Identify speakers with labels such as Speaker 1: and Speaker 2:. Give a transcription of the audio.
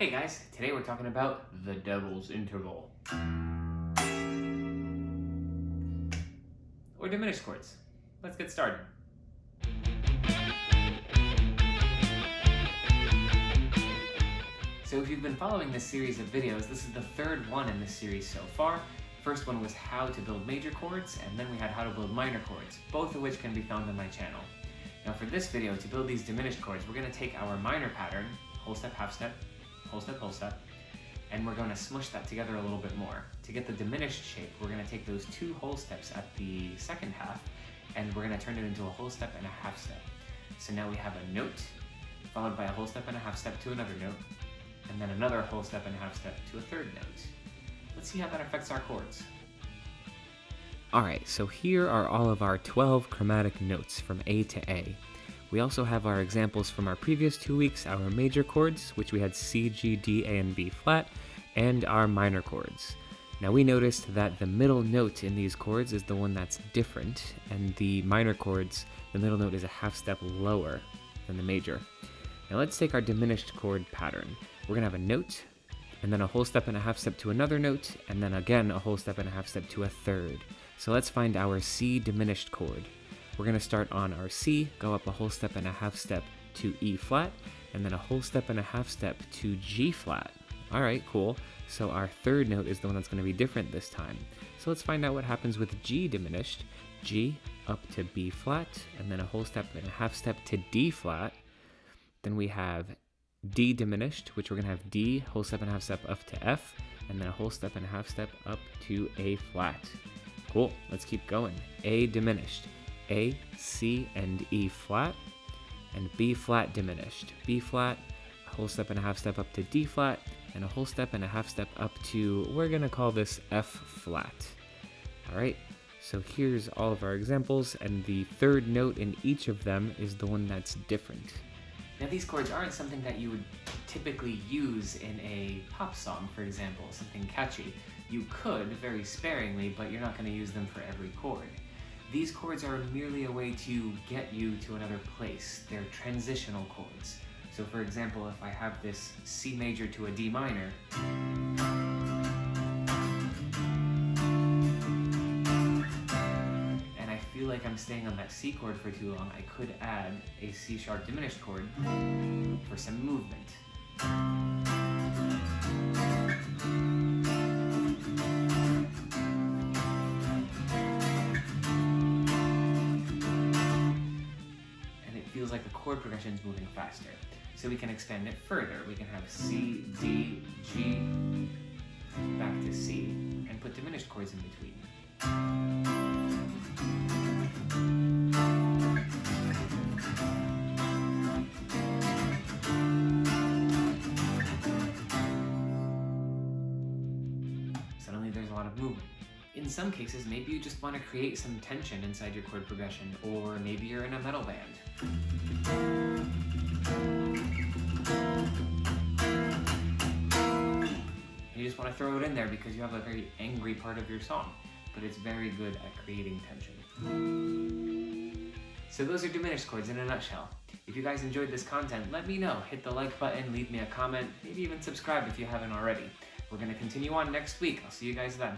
Speaker 1: Hey guys, today we're talking about the devil's interval. Or diminished chords. Let's get started. So if you've been following this series of videos, this is the third one in this series so far. First one was how to build major chords, and then we had how to build minor chords, both of which can be found on my channel. Now for this video, to build these diminished chords, we're going to take our minor pattern, whole step, half step, whole step, whole step, and we're going to smush that together a little bit more. To get the diminished shape, we're going to take those two whole steps at the second half, and we're going to turn it into a whole step and a half step. So now we have a note, followed by a whole step and a half step to another note, and then another whole step and a half step to a third note. Let's see how that affects our chords. Alright, so here are all of our 12 chromatic notes from A to A. We also have our examples from our previous 2 weeks, our major chords, which we had C, G, D, A, and B flat, and our minor chords. Now we noticed that the middle note in these chords is the one that's different, and the minor chords, the middle note is a half step lower than the major. Now let's take our diminished chord pattern. We're going to have a note, and then a whole step and a half step to another note, and then again a whole step and a half step to a third. So let's find our C diminished chord. We're going to start on our C, go up a whole step and a half step to E flat, and then a whole step and a half step to G flat. Alright, cool. So our third note is the one that's going to be different this time. So let's find out what happens with G diminished. G up to B flat, and then a whole step and a half step to D flat. Then we have D diminished, which we're going to have D, whole step and a half step up to F, and then a whole step and a half step up to A flat. Cool, let's keep going. A diminished. A, C, and E flat, and B flat diminished. B flat, a whole step and a half step up to D flat, and a whole step and a half step up to, we're gonna call this F flat. Alright, so here's all of our examples, and the third note in each of them is the one that's different. Now these chords aren't something that you would typically use in a pop song, for example, something catchy. You could, very sparingly, but you're not going to use them for every chord. These chords are merely a way to get you to another place. They're transitional chords. So for example, if I have this C major to a D minor, and I feel like I'm staying on that C chord for too long, I could add a C sharp diminished chord for some movement. Feels like the chord progression is moving faster. So we can expand it further. We can have C, D, G, back to C, and put diminished chords in between. Suddenly there's a lot of movement. In some cases, maybe you just want to create some tension inside your chord progression, or maybe you're in a metal band. You just want to throw it in there because you have a very angry part of your song, but it's very good at creating tension. So those are diminished chords in a nutshell. If you guys enjoyed this content, let me know. Hit the like button, leave me a comment, maybe even subscribe if you haven't already. We're going to continue on next week. I'll see you guys then.